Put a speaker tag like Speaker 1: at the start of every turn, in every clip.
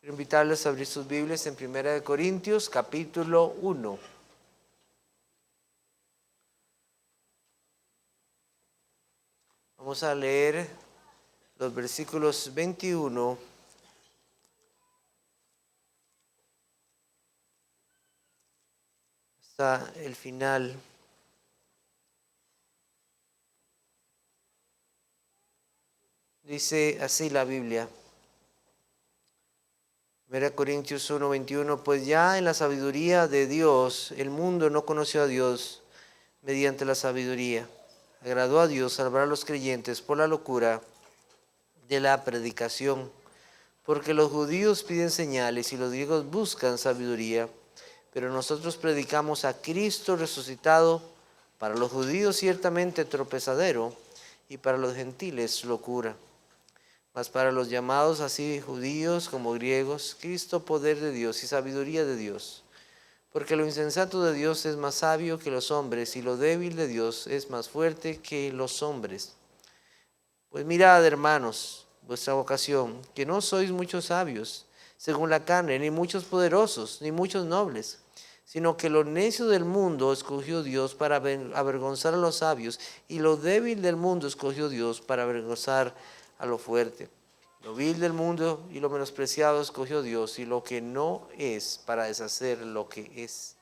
Speaker 1: Quiero invitarles a abrir sus Biblias en 1 Corintios, capítulo 1. Vamos a leer los versículos 21 hasta el final. Dice así la Biblia. 1 Corintios 1, 21. Pues ya en la sabiduría de Dios, el mundo no conoció a Dios mediante la sabiduría. Agradó a Dios salvar a los creyentes por la locura de la predicación. Porque los judíos piden señales y los griegos buscan sabiduría. Pero nosotros predicamos a Cristo resucitado, para los judíos ciertamente tropezadero, y para los gentiles locura. Mas para los llamados así judíos como griegos, Cristo poder de Dios y sabiduría de Dios. Porque lo insensato de Dios es más sabio que los hombres, y lo débil de Dios es más fuerte que los hombres. Pues mirad, hermanos, vuestra vocación, que no sois muchos sabios, según la carne, ni muchos poderosos, ni muchos nobles, sino que lo necio del mundo escogió Dios para avergonzar a los sabios, y lo débil del mundo escogió Dios para avergonzar a lo fuerte. Lo vil del mundo y lo menospreciado escogió Dios, y lo que no es para deshacer lo que es,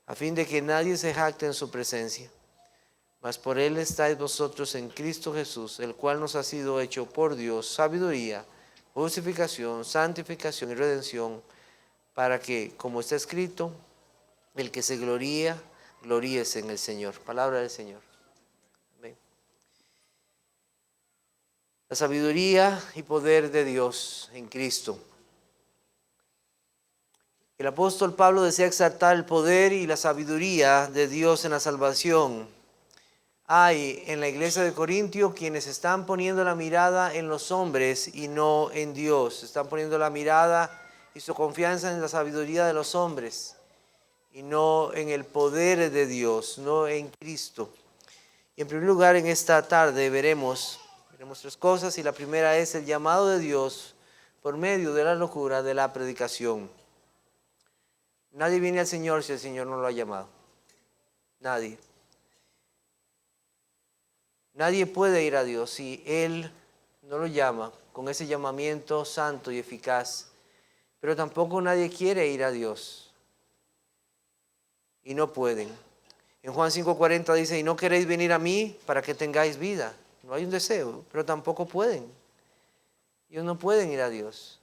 Speaker 1: a fin de que nadie se jacte en su presencia. Mas por él estáis vosotros en Cristo Jesús, el cual nos ha sido hecho por Dios sabiduría, justificación, santificación y redención, para que, como está escrito, el que se gloría, gloríese en el Señor. Palabra del Señor. Amén. La sabiduría y poder de Dios en Cristo. El apóstol Pablo desea exaltar el poder y la sabiduría de Dios en la salvación. Hay en la iglesia de Corintio quienes están poniendo la mirada en los hombres y no en Dios. Están poniendo la mirada y su confianza en la sabiduría de los hombres y no en el poder de Dios, no en Cristo. Y en primer lugar, en esta tarde veremos tres cosas, y la primera es el llamado de Dios por medio de la locura de la predicación. Nadie viene al Señor si el Señor no lo ha llamado. Nadie. Nadie puede ir a Dios si Él no lo llama con ese llamamiento santo y eficaz. Pero tampoco nadie quiere ir a Dios y no pueden. En Juan 5:40 dice: y no queréis venir a mí para que tengáis vida. No hay un deseo, pero tampoco pueden. Ellos no pueden ir a Dios,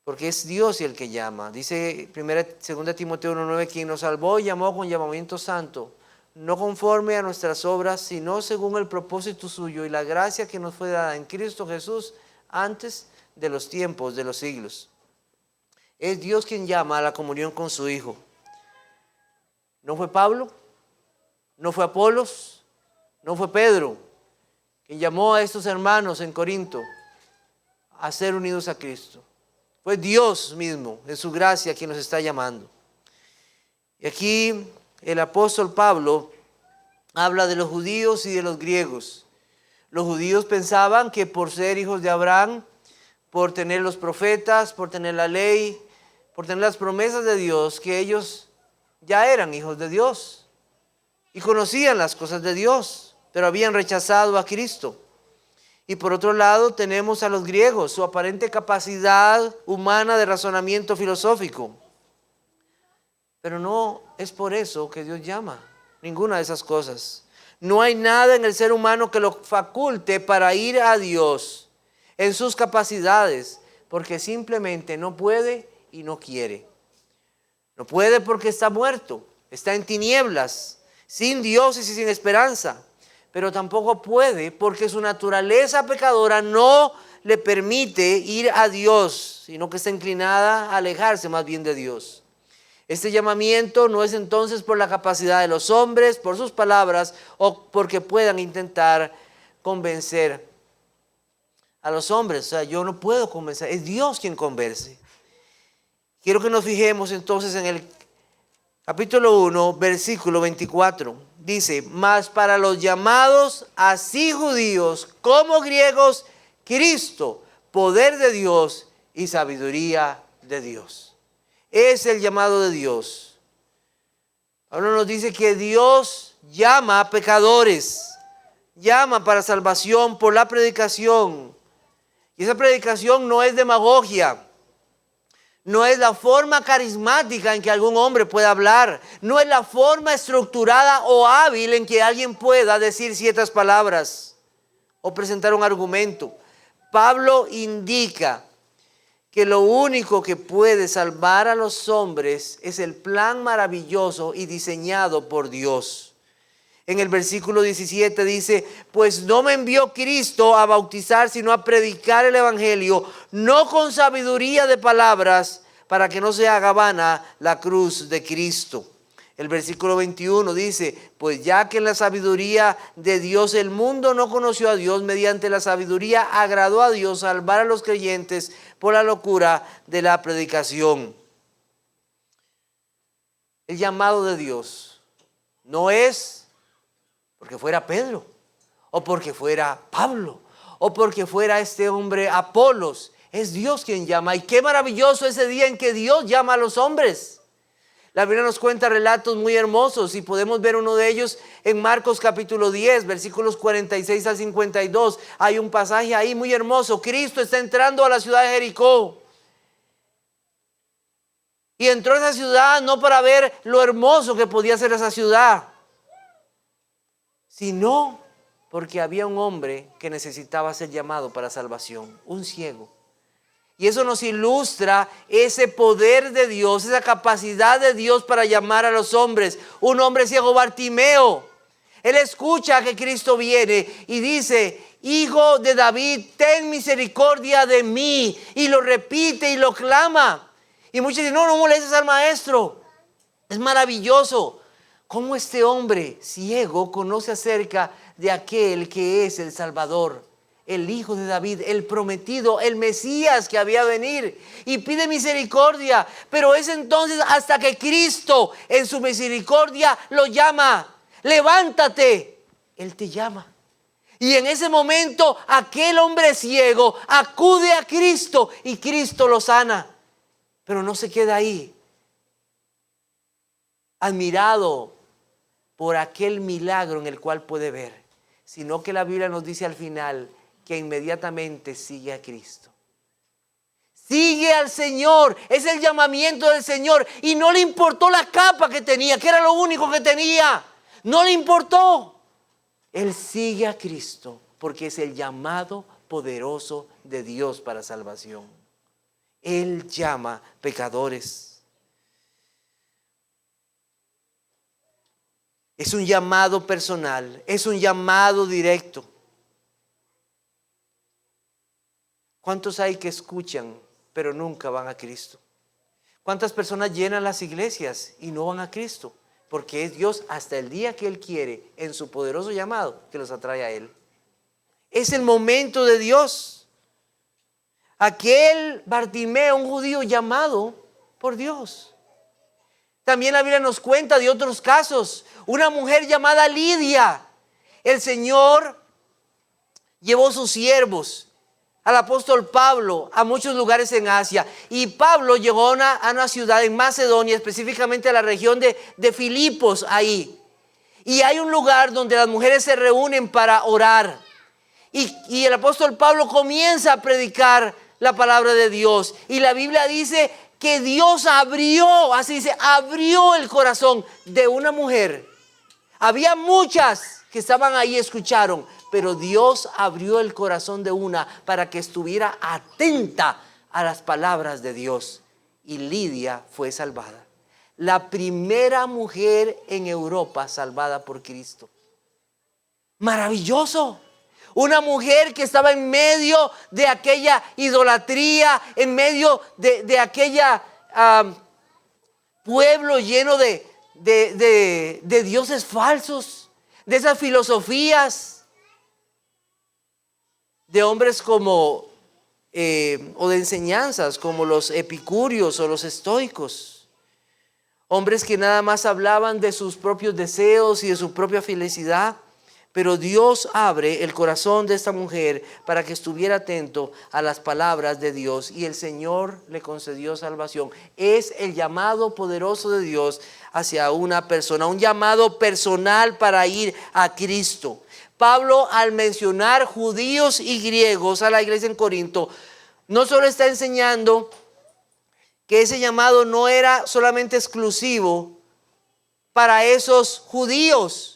Speaker 1: porque es Dios el que llama. Dice 2 Timoteo 1:9: quien nos salvó y llamó con llamamiento santo, no conforme a nuestras obras, sino según el propósito suyo y la gracia que nos fue dada en Cristo Jesús antes de los tiempos de los siglos. Es Dios quien llama a la comunión con su Hijo. No fue Pablo, no fue Apolos, no fue Pedro quien llamó a estos hermanos en Corinto a ser unidos a Cristo. Fue Dios mismo, en su gracia, quien nos está llamando. Y aquí el apóstol Pablo habla de los judíos y de los griegos. Los judíos pensaban que por ser hijos de Abraham, por tener los profetas, por tener la ley, por tener las promesas de Dios, que ellos ya eran hijos de Dios y conocían las cosas de Dios, pero habían rechazado a Cristo. Y por otro lado tenemos a los griegos, su aparente capacidad humana de razonamiento filosófico. Pero no es por eso que Dios llama, ninguna de esas cosas. No hay nada en el ser humano que lo faculte para ir a Dios en sus capacidades, porque simplemente no puede y no quiere. No puede porque está muerto, está en tinieblas, sin Dios y sin esperanza. Pero tampoco puede porque su naturaleza pecadora no le permite ir a Dios, sino que está inclinada a alejarse más bien de Dios. Este llamamiento no es entonces por la capacidad de los hombres, por sus palabras o porque puedan intentar convencer a los hombres. O sea, yo no puedo convencer, es Dios quien convence. Quiero que nos fijemos entonces en el capítulo 1, versículo 24. Dice: mas para los llamados, así judíos como griegos, Cristo, poder de Dios y sabiduría de Dios. Es el llamado de Dios. Pablo nos dice que Dios llama a pecadores, llama para salvación por la predicación. Y esa predicación no es demagogia, no es la forma carismática en que algún hombre puede hablar, no es la forma estructurada o hábil en que alguien pueda decir ciertas palabras o presentar un argumento. Pablo indica que lo único que puede salvar a los hombres es el plan maravilloso y diseñado por Dios. En el versículo 17 dice, pues no me envió Cristo a bautizar, sino a predicar el evangelio, no con sabiduría de palabras, para que no se haga vana la cruz de Cristo. El versículo 21 dice, pues ya que en la sabiduría de Dios el mundo no conoció a Dios, mediante la sabiduría agradó a Dios salvar a los creyentes por la locura de la predicación. El llamado de Dios no es porque fuera Pedro, o porque fuera Pablo, o porque fuera este hombre Apolos. Es Dios quien llama. Y qué maravilloso ese día en que Dios llama a los hombres. La Biblia nos cuenta relatos muy hermosos y podemos ver uno de ellos en Marcos capítulo 10, versículos 46 al 52. Hay un pasaje ahí muy hermoso. Cristo está entrando a la ciudad de Jericó. Y entró a esa ciudad no para ver lo hermoso que podía ser esa ciudad, sino porque había un hombre que necesitaba ser llamado para salvación, un ciego. Y eso nos ilustra ese poder de Dios, esa capacidad de Dios para llamar a los hombres. Un hombre ciego, Bartimeo, él escucha que Cristo viene y dice, Hijo de David, ten misericordia de mí. Y lo repite y lo clama. Y muchos dicen, no molestes al maestro. Es maravilloso cómo este hombre ciego conoce acerca de aquel que es el Salvador, el Hijo de David, el prometido, el Mesías que había de venir, y pide misericordia. Pero es entonces hasta que Cristo en su misericordia lo llama. Levántate, Él te llama. Y en ese momento aquel hombre ciego acude a Cristo y Cristo lo sana. Pero no se queda ahí, admirado por aquel milagro en el cual puede ver, sino que la Biblia nos dice al final que inmediatamente sigue a Cristo. Sigue al Señor, es el llamamiento del Señor. Y no le importó la capa que tenía, que era lo único que tenía. No le importó. Él sigue a Cristo porque es el llamado poderoso de Dios para salvación. Él llama pecadores. Es un llamado personal, es un llamado directo. ¿Cuántos hay que escuchan pero nunca van a Cristo? ¿Cuántas personas llenan las iglesias y no van a Cristo? Porque es Dios hasta el día que Él quiere, en su poderoso llamado, que los atrae a Él. Es el momento de Dios. Aquel Bartimeo, un judío llamado por Dios. También la Biblia nos cuenta de otros casos. Una mujer llamada Lidia. El Señor llevó sus siervos al apóstol Pablo a muchos lugares en Asia. Y Pablo llegó a una ciudad en Macedonia, específicamente a la región de Filipos ahí. Y hay un lugar donde las mujeres se reúnen para orar. Y el apóstol Pablo comienza a predicar la palabra de Dios. Y la Biblia dice que Dios abrió, así dice, abrió el corazón de una mujer. Había muchas que estaban ahí, escucharon, pero Dios abrió el corazón de una para que estuviera atenta a las palabras de Dios. Y Lidia fue salvada. La primera mujer en Europa salvada por Cristo. Maravilloso. Una mujer que estaba en medio de aquella idolatría, en medio de aquella pueblo lleno de dioses falsos, de esas filosofías, de hombres como, o de enseñanzas como los epicúreos o los estoicos. Hombres que nada más hablaban de sus propios deseos y de su propia felicidad. Pero Dios abre el corazón de esta mujer para que estuviera atento a las palabras de Dios y el Señor le concedió salvación. Es el llamado poderoso de Dios hacia una persona, un llamado personal para ir a Cristo. Pablo, al mencionar judíos y griegos a la iglesia en Corinto, no solo está enseñando que ese llamado no era solamente exclusivo para esos judíos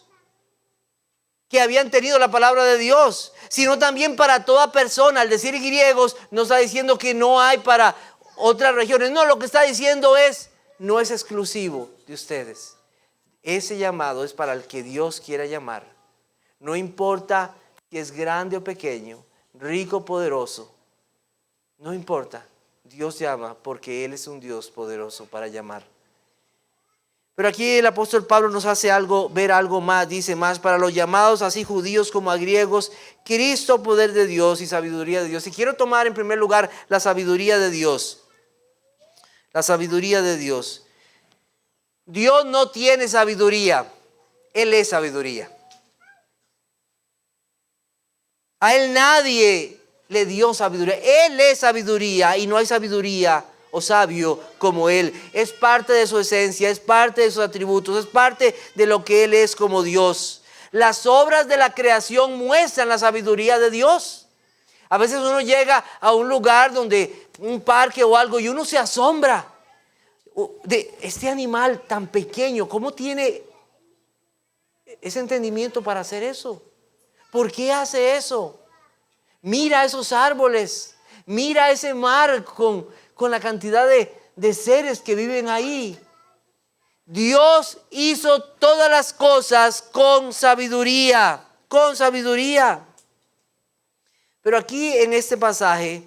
Speaker 1: que habían tenido la palabra de Dios, sino también para toda persona. Al decir griegos, no está diciendo que no hay para otras regiones. No, lo que está diciendo es, no es exclusivo de ustedes. Ese llamado es para el que Dios quiera llamar. No importa si es grande o pequeño, rico o poderoso. No importa. Dios llama porque Él es un Dios poderoso para llamar. Pero aquí el apóstol Pablo nos hace ver algo más. Dice más, para los llamados así judíos como a griegos, Cristo, poder de Dios y sabiduría de Dios. Y quiero tomar en primer lugar la sabiduría de Dios. La sabiduría de Dios. Dios no tiene sabiduría. Él es sabiduría. A Él nadie le dio sabiduría. Él es sabiduría y no hay sabiduría o sabio como Él. Es parte de su esencia, es parte de sus atributos, es parte de lo que Él es como Dios. Las obras de la creación muestran la sabiduría de Dios. A veces uno llega a un lugar donde, un parque o algo, y uno se asombra de este animal tan pequeño. ¿Cómo tiene ese entendimiento para hacer eso? ¿Por qué hace eso? Mira esos árboles, mira ese mar con la cantidad de seres que viven ahí. Dios hizo todas las cosas con sabiduría, con sabiduría. Pero aquí en este pasaje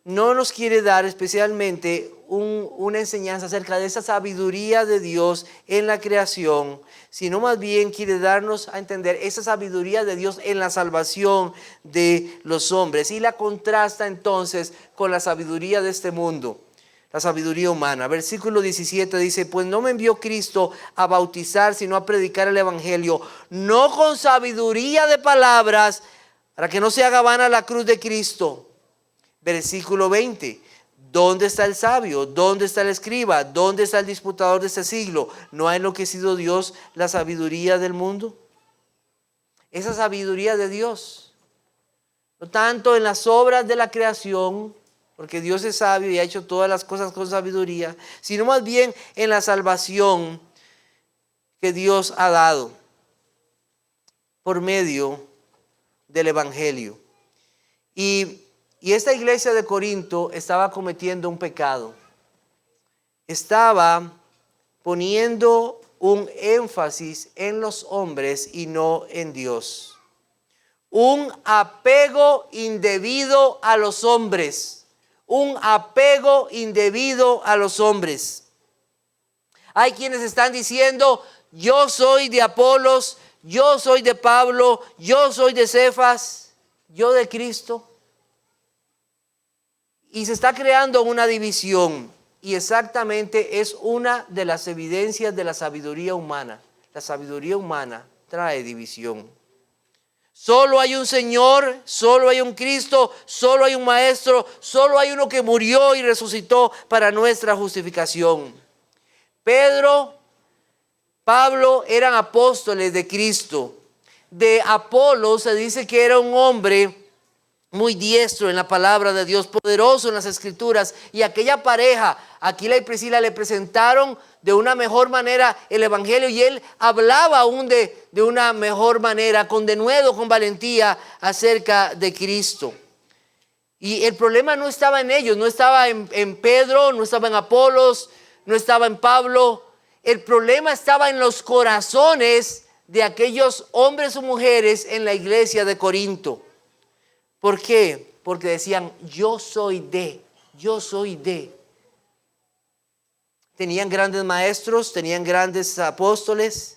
Speaker 1: no nos quiere dar especialmente una enseñanza acerca de esa sabiduría de Dios en la creación, sino más bien quiere darnos a entender esa sabiduría de Dios en la salvación de los hombres. Y la contrasta entonces con la sabiduría de este mundo, la sabiduría humana. Versículo 17 dice, pues no me envió Cristo a bautizar, sino a predicar el evangelio, no con sabiduría de palabras, para que no se haga vana la cruz de Cristo. Versículo 20. ¿Dónde está el sabio? ¿Dónde está el escriba? ¿Dónde está el disputador de este siglo? ¿No ha enloquecido Dios la sabiduría del mundo? Esa sabiduría de Dios, no tanto en las obras de la creación, porque Dios es sabio y ha hecho todas las cosas con sabiduría, sino más bien en la salvación que Dios ha dado por medio del evangelio. Y esta iglesia de Corinto estaba cometiendo un pecado. Estaba poniendo un énfasis en los hombres y no en Dios. Un apego indebido a los hombres. Un apego indebido a los hombres. Hay quienes están diciendo, yo soy de Apolos, yo soy de Pablo, yo soy de Cefas, yo de Cristo. Y se está creando una división, y exactamente es una de las evidencias de la sabiduría humana. La sabiduría humana trae división. Solo hay un Señor, solo hay un Cristo, solo hay un Maestro, solo hay uno que murió y resucitó para nuestra justificación. Pedro, Pablo eran apóstoles de Cristo. De Apolo se dice que era un hombre muy diestro en la palabra de Dios, poderoso en las escrituras, y aquella pareja, Aquila y Priscila, le presentaron de una mejor manera el evangelio, y él hablaba aún de una mejor manera, con denuedo, con valentía, acerca de Cristo. Y el problema no estaba en ellos, no estaba en Pedro, no estaba en Apolos, no estaba en Pablo. El problema estaba en los corazones de aquellos hombres o mujeres en la iglesia de Corinto. ¿Por qué? Porque decían, yo soy de. Tenían grandes maestros, tenían grandes apóstoles,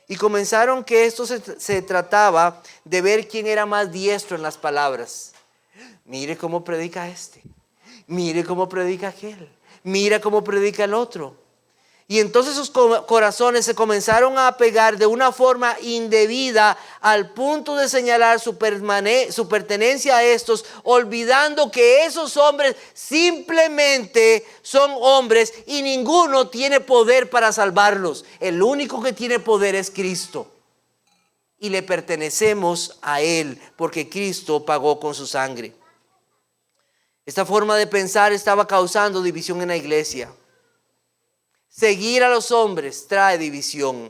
Speaker 1: y comenzaron que esto se trataba de ver quién era más diestro en las palabras. Mire cómo predica este, mire cómo predica aquel, mira cómo predica el otro. Y entonces sus corazones se comenzaron a pegar de una forma indebida al punto de señalar su pertenencia a estos, olvidando que esos hombres simplemente son hombres y ninguno tiene poder para salvarlos. El único que tiene poder es Cristo. Y le pertenecemos a Él porque Cristo pagó con su sangre. Esta forma de pensar estaba causando división en la iglesia. Seguir a los hombres trae división.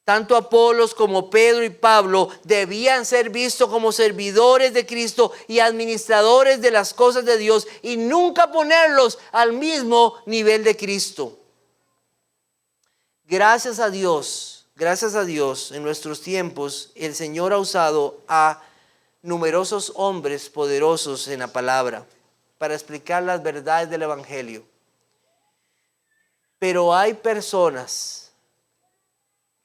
Speaker 1: Tanto Apolos como Pedro y Pablo debían ser vistos como servidores de Cristo y administradores de las cosas de Dios y nunca ponerlos al mismo nivel de Cristo. Gracias a Dios, en nuestros tiempos el Señor ha usado a numerosos hombres poderosos en la palabra para explicar las verdades del Evangelio. Pero hay personas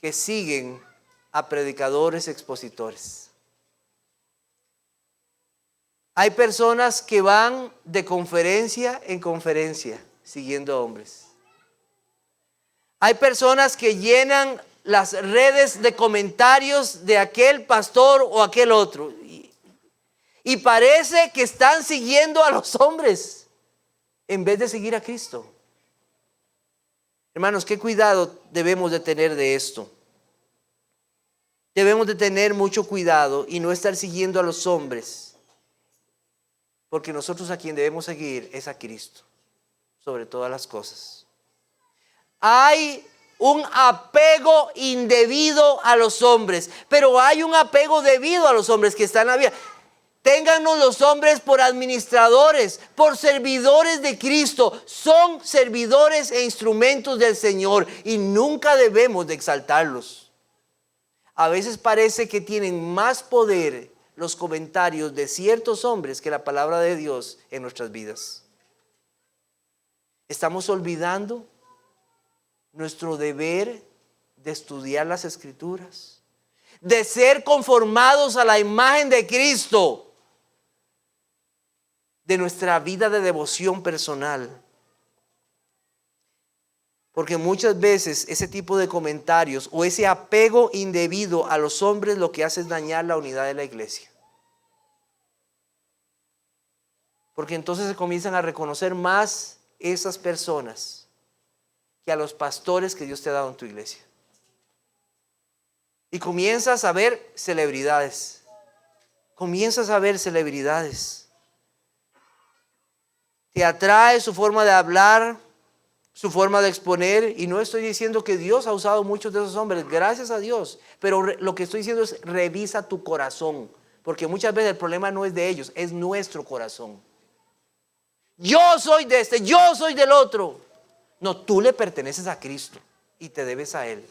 Speaker 1: que siguen a predicadores expositores. Hay personas que van de conferencia en conferencia siguiendo a hombres. Hay personas que llenan las redes de comentarios de aquel pastor o aquel otro. Y parece que están siguiendo a los hombres en vez de seguir a Cristo. Hermanos, qué cuidado debemos de tener de esto. Debemos de tener mucho cuidado y no estar siguiendo a los hombres, porque nosotros a quien debemos seguir es a Cristo, sobre todas las cosas. Hay un apego indebido a los hombres, pero hay un apego debido a los hombres que están abiertos. Téngannos los hombres por administradores, por servidores de Cristo. Son servidores e instrumentos del Señor y nunca debemos de exaltarlos. A veces parece que tienen más poder los comentarios de ciertos hombres que la palabra de Dios en nuestras vidas. Estamos olvidando nuestro deber de estudiar las Escrituras, de ser conformados a la imagen de Cristo, de nuestra vida de devoción personal. Porque muchas veces ese tipo de comentarios o ese apego indebido a los hombres lo que hace es dañar la unidad de la iglesia. Porque entonces se comienzan a reconocer más esas personas que a los pastores que Dios te ha dado en tu iglesia. Y comienzas a ver celebridades. Te atrae su forma de hablar, su forma de exponer. Y no estoy diciendo que Dios ha usado muchos de esos hombres, gracias a Dios. Pero lo que estoy diciendo es revisa tu corazón. Porque muchas veces el problema no es de ellos, es nuestro corazón. Yo soy de este, yo soy del otro. No, tú le perteneces a Cristo y te debes a Él.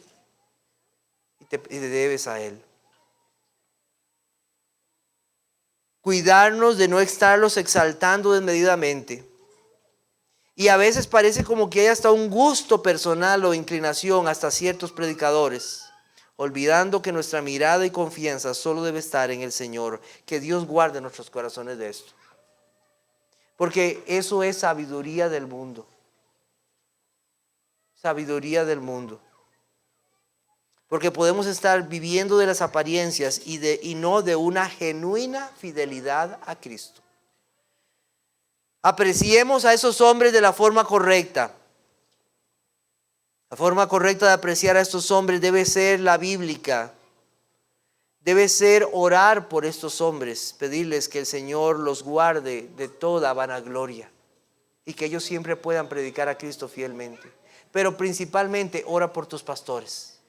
Speaker 1: Y te debes a Él. Cuidarnos de no estarlos exaltando desmedidamente. Y a veces parece como que hay hasta un gusto personal o inclinación hasta ciertos predicadores, olvidando que nuestra mirada y confianza solo debe estar en el Señor. Que Dios guarde nuestros corazones de esto. Porque eso es sabiduría del mundo. Sabiduría del mundo. Porque podemos estar viviendo de las apariencias y no de una genuina fidelidad a Cristo. Apreciemos a esos hombres de la forma correcta. La forma correcta de apreciar a estos hombres debe ser la bíblica. Debe ser orar por estos hombres, pedirles que el Señor los guarde de toda vanagloria y que ellos siempre puedan predicar a Cristo fielmente. Pero principalmente ora por tus pastores.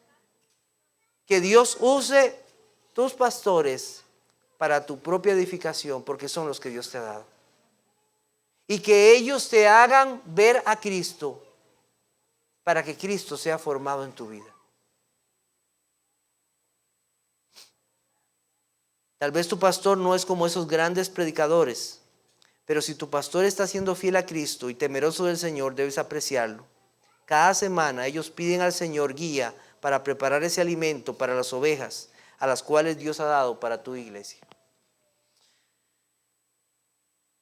Speaker 1: Que Dios use tus pastores para tu propia edificación, porque son los que Dios te ha dado. Y que ellos te hagan ver a Cristo para que Cristo sea formado en tu vida. Tal vez tu pastor no es como esos grandes predicadores, pero si tu pastor está siendo fiel a Cristo y temeroso del Señor, debes apreciarlo. Cada semana ellos piden al Señor guía para preparar ese alimento para las ovejas a las cuales Dios ha dado para tu iglesia.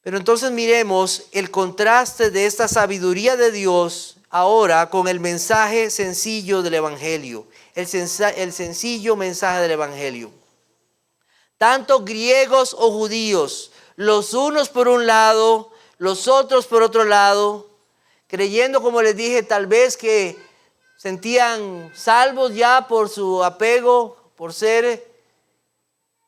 Speaker 1: Pero entonces miremos el contraste de esta sabiduría de Dios ahora con el mensaje sencillo del Evangelio. El sencillo mensaje del Evangelio. Tanto griegos o judíos, los unos por un lado, los otros por otro lado, creyendo, como les dije, tal vez que sentían salvos ya por su apego, por ser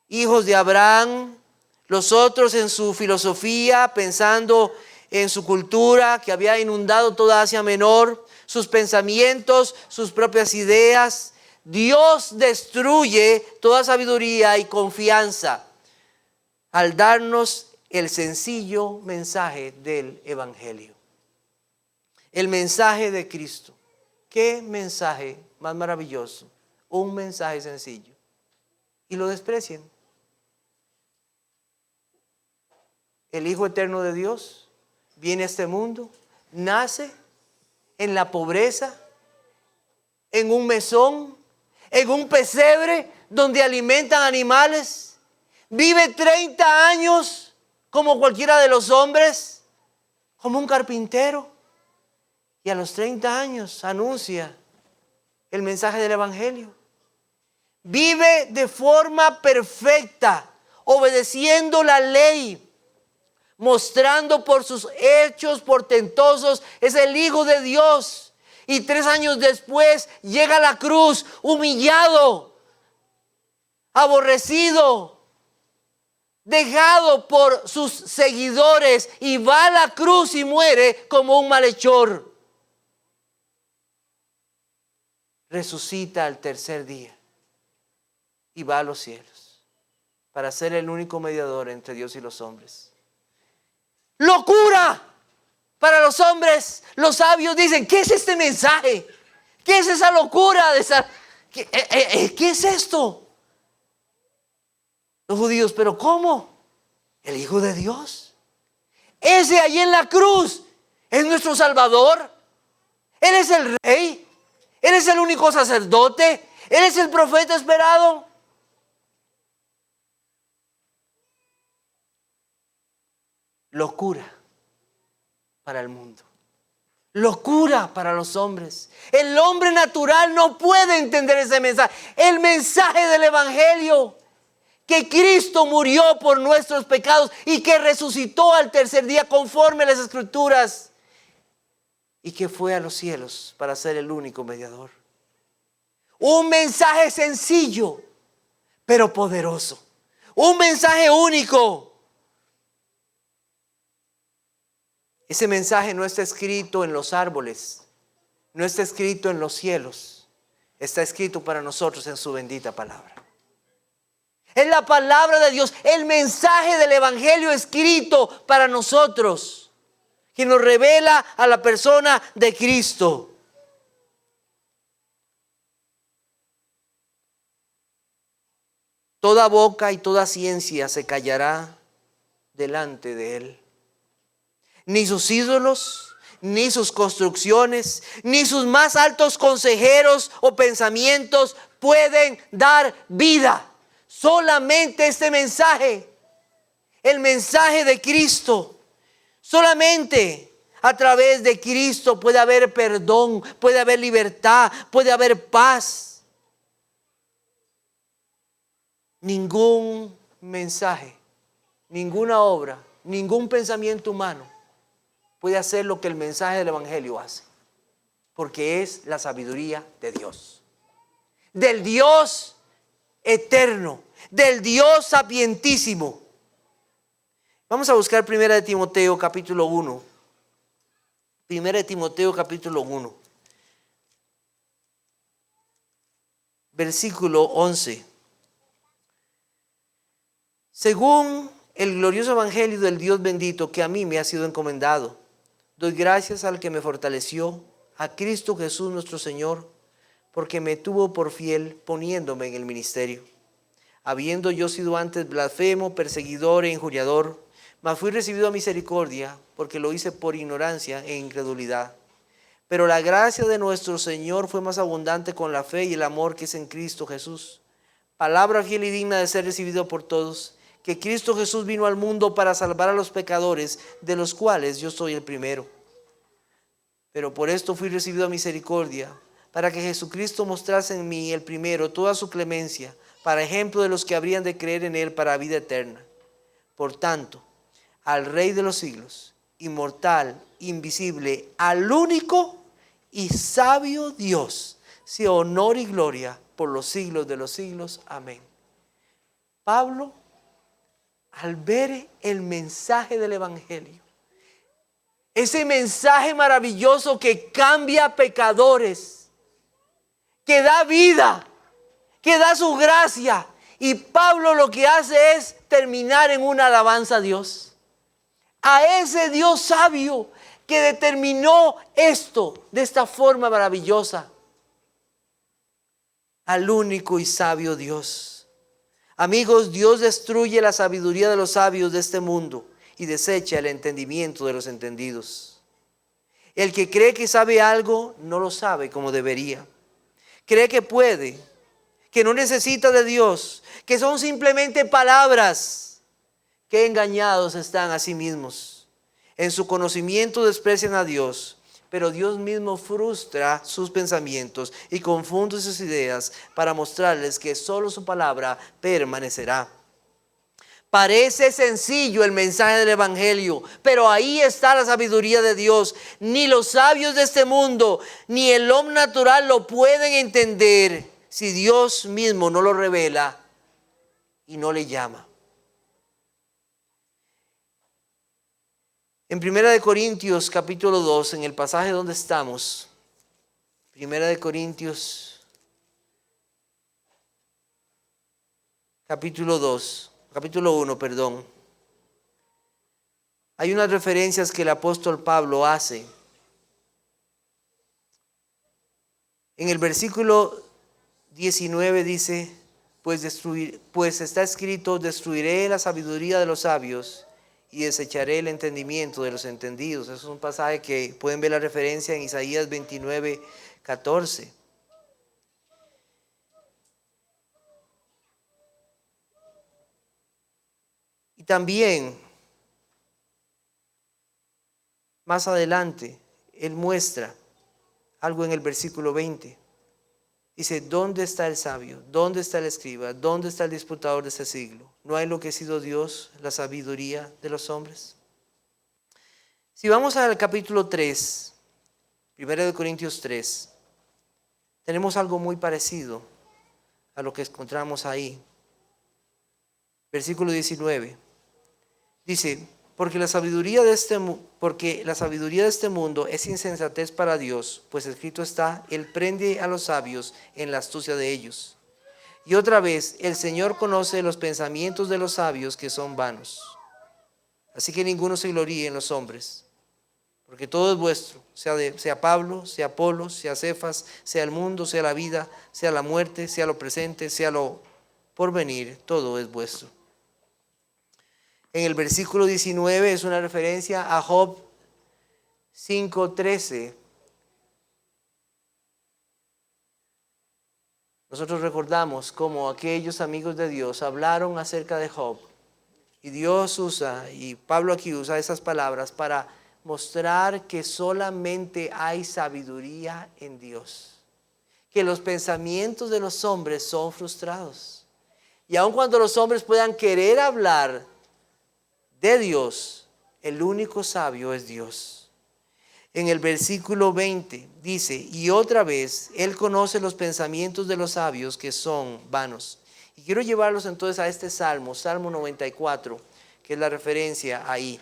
Speaker 1: hijos de Abraham. Los otros en su filosofía, pensando en su cultura que había inundado toda Asia Menor, sus pensamientos, sus propias ideas. Dios destruye toda sabiduría y confianza al darnos el sencillo mensaje del Evangelio. El mensaje de Cristo. ¿Qué mensaje más maravilloso? Un mensaje sencillo. Y lo desprecian. El Hijo Eterno de Dios viene a este mundo, nace en la pobreza, en un mesón, en un pesebre donde alimentan animales. Vive 30 años como cualquiera de los hombres, como un carpintero. Y a los 30 años anuncia el mensaje del Evangelio. Vive de forma perfecta, obedeciendo la ley, mostrando por sus hechos portentosos, es el Hijo de Dios. Y 3 años después llega a la cruz humillado, aborrecido, dejado por sus seguidores, y va a la cruz y muere como un malhechor. Resucita al tercer día y va a los cielos para ser el único mediador entre Dios y los hombres. ¡Locura! Para los hombres, los sabios dicen, ¿qué es este mensaje? ¿Qué es esa locura? ¿Qué es esto? Los judíos, ¿pero cómo? El Hijo de Dios. Ese allí en la cruz es nuestro Salvador. Él es el Rey. Él es el único sacerdote. Él es el profeta esperado. Locura para el mundo. Locura para los hombres. El hombre natural no puede entender ese mensaje. El mensaje del Evangelio. Que Cristo murió por nuestros pecados y que resucitó al tercer día conforme a las Escrituras. Y que fue a los cielos para ser el único mediador. Un mensaje sencillo, pero poderoso. Un mensaje único. Ese mensaje no está escrito en los árboles, no está escrito en los cielos, está escrito para nosotros en su bendita palabra. Es la palabra de Dios, el mensaje del Evangelio escrito para nosotros, que nos revela a la persona de Cristo. Toda boca y toda ciencia se callará delante de Él. Ni sus ídolos, ni sus construcciones, ni sus más altos consejeros o pensamientos pueden dar vida. Solamente este mensaje, el mensaje de Cristo. Solamente a través de Cristo puede haber perdón, puede haber libertad, puede haber paz. Ningún mensaje, ninguna obra, ningún pensamiento humano puede hacer lo que el mensaje del Evangelio hace, porque es la sabiduría de Dios, del Dios eterno, del Dios sapientísimo. Vamos a buscar 1 Timoteo capítulo 1. 1 Timoteo capítulo 1. Versículo 11. Según el glorioso evangelio del Dios bendito que a mí me ha sido encomendado, doy gracias al que me fortaleció, a Cristo Jesús nuestro Señor, porque me tuvo por fiel poniéndome en el ministerio. Habiendo yo sido antes blasfemo, perseguidor e injuriador, mas fui recibido a misericordia, porque lo hice por ignorancia e incredulidad. Pero la gracia de nuestro Señor fue más abundante con la fe y el amor que es en Cristo Jesús. Palabra fiel y digna de ser recibido por todos, que Cristo Jesús vino al mundo para salvar a los pecadores, de los cuales yo soy el primero. Pero por esto fui recibido a misericordia, para que Jesucristo mostrase en mí el primero toda su clemencia, para ejemplo de los que habrían de creer en él para vida eterna. Por tanto, al Rey de los siglos, inmortal, invisible, al único y sabio Dios, sea honor y gloria por los siglos de los siglos. Amén. Pablo, al ver el mensaje del Evangelio, ese mensaje maravilloso que cambia pecadores, que da vida, que da su gracia, y Pablo lo que hace es terminar en una alabanza a Dios, a ese Dios sabio que determinó esto de esta forma maravillosa, al único y sabio Dios. Amigos, Dios destruye la sabiduría de los sabios de este mundo y desecha el entendimiento de los entendidos. El que cree que sabe algo, no lo sabe como debería. Cree que puede, que no necesita de Dios, que son simplemente palabras. Qué engañados están a sí mismos. En su conocimiento desprecian a Dios, pero Dios mismo frustra sus pensamientos y confunde sus ideas para mostrarles que solo su palabra permanecerá. Parece sencillo el mensaje del Evangelio, pero ahí está la sabiduría de Dios. Ni los sabios de este mundo, ni el hombre natural lo pueden entender si Dios mismo no lo revela y no le llama. En 1 Corintios capítulo 2, en el pasaje donde estamos, 1 Corintios capítulo 1, perdón. Hay unas referencias que el apóstol Pablo hace. En el versículo 19 dice, pues está escrito, destruiré la sabiduría de los sabios y desecharé el entendimiento de los entendidos. Eso es un pasaje que pueden ver la referencia en Isaías 29, 14. Y también, más adelante, él muestra algo en el versículo 20. Dice, ¿dónde está el sabio? ¿Dónde está el escriba? ¿Dónde está el disputador de este siglo? ¿No ha enloquecido Dios la sabiduría de los hombres? Si vamos al capítulo 3, 1 Corintios 3, tenemos algo muy parecido a lo que encontramos ahí. Versículo 19. Dice, porque la sabiduría de este mundo es insensatez para Dios, pues escrito está, Él prende a los sabios en la astucia de ellos. Y otra vez, el Señor conoce los pensamientos de los sabios que son vanos. Así que ninguno se gloríe en los hombres, porque todo es vuestro, sea Pablo, sea Apolos, sea Cefas, sea el mundo, sea la vida, sea la muerte, sea lo presente, sea lo porvenir, todo es vuestro. En el versículo 19 es una referencia a Job 5:13. Nosotros recordamos cómo aquellos amigos de Dios hablaron acerca de Job. Y Dios usa, y Pablo aquí usa esas palabras para mostrar que solamente hay sabiduría en Dios. Que los pensamientos de los hombres son frustrados. Y aun cuando los hombres puedan querer hablar de Dios, el único sabio es Dios. En el versículo 20 dice, y otra vez, Él conoce los pensamientos de los sabios que son vanos. Y quiero llevarlos entonces a este salmo, Salmo 94, que es la referencia ahí.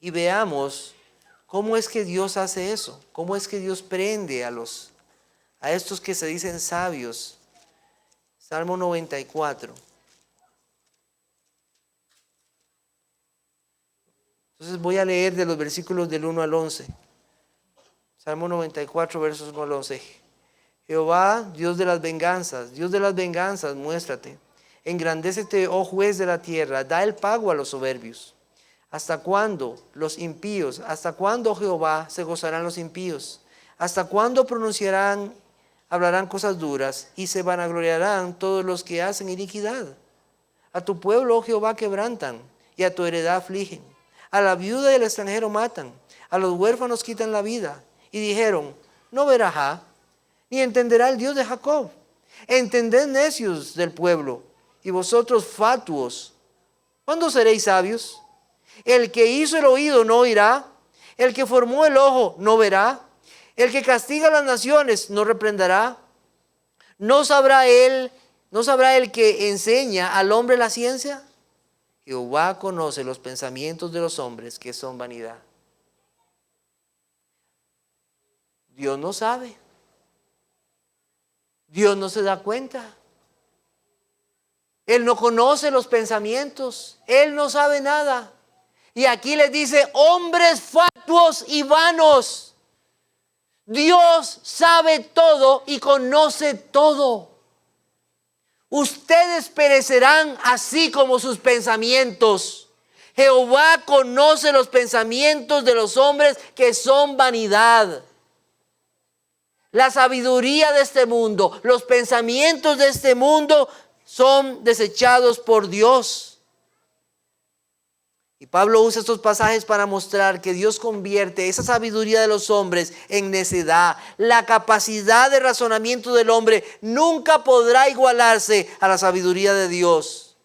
Speaker 1: Y veamos cómo es que Dios hace eso, cómo es que Dios prende a estos que se dicen sabios. Salmo 94. Entonces voy a leer de los versículos del 1 al 11. Salmo 94, versos 1 al 11. Jehová, Dios de las venganzas, muéstrate. Engrandécete, oh juez de la tierra, da el pago a los soberbios. ¿Hasta cuándo los impíos? ¿Hasta cuándo, Jehová, se gozarán los impíos? ¿Hasta cuándo hablarán cosas duras y se vanagloriarán todos los que hacen iniquidad? A tu pueblo, oh Jehová, quebrantan, y a tu heredad afligen. A la viuda y al extranjero matan, a los huérfanos quitan la vida. Y dijeron, no verá Jah, ni entenderá el Dios de Jacob. Entended, necios del pueblo, y vosotros fatuos, ¿cuándo seréis sabios? El que hizo el oído no oirá, el que formó el ojo no verá, el que castiga a las naciones no reprenderá. ¿No sabrá el que enseña al hombre la ciencia? Jehová conoce los pensamientos de los hombres, que son vanidad. Dios no sabe. Dios no se da cuenta. Él no conoce los pensamientos. Él no sabe nada. Y aquí les dice, hombres fatuos y vanos. Dios sabe todo y conoce todo. Ustedes perecerán así como sus pensamientos. Jehová conoce los pensamientos de los hombres, que son vanidad. La sabiduría de este mundo, los pensamientos de este mundo son desechados por Dios. Y Pablo usa estos pasajes para mostrar que Dios convierte esa sabiduría de los hombres en necedad. La capacidad de razonamiento del hombre nunca podrá igualarse a la sabiduría de Dios.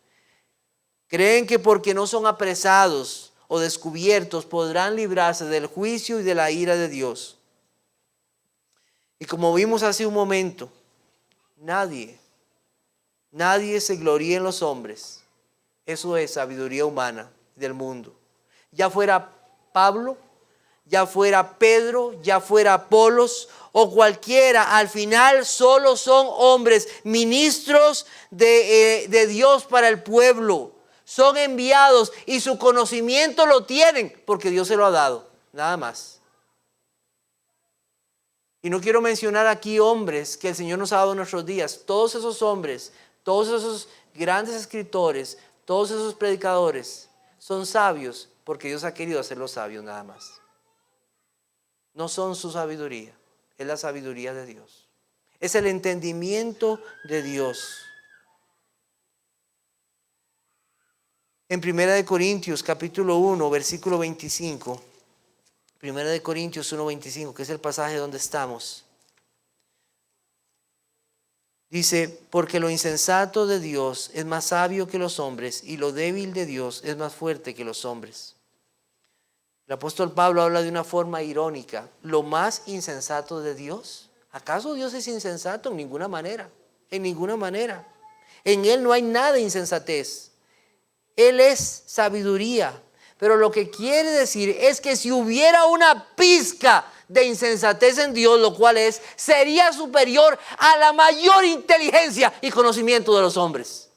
Speaker 1: Creen que porque no son apresados o descubiertos podrán librarse del juicio y de la ira de Dios. Y como vimos hace un momento, nadie se gloría en los hombres. Eso es sabiduría humana del mundo. Ya fuera Pablo, ya fuera Pedro, ya fuera Apolos o cualquiera, al final solo son hombres, ministros de Dios para el pueblo. Son enviados y su conocimiento lo tienen porque Dios se lo ha dado, nada más. Y no quiero mencionar aquí hombres que el Señor nos ha dado en nuestros días. Todos esos hombres, todos esos grandes escritores, todos esos predicadores son sabios porque Dios ha querido hacerlos sabios nada más. No son su sabiduría, es la sabiduría de Dios. Es el entendimiento de Dios. En 1 Corintios capítulo 1, versículo 25. 1 Corintios 1:25, que es el pasaje donde estamos. Dice, porque lo insensato de Dios es más sabio que los hombres, y lo débil de Dios es más fuerte que los hombres. El apóstol Pablo habla de una forma irónica. ¿Lo más insensato de Dios? ¿Acaso Dios es insensato? En ninguna manera. En ninguna manera. En Él no hay nada de insensatez. Él es sabiduría. Pero lo que quiere decir es que si hubiera una pizca de insensatez en Dios, lo cual sería superior a la mayor inteligencia y conocimiento de los hombres.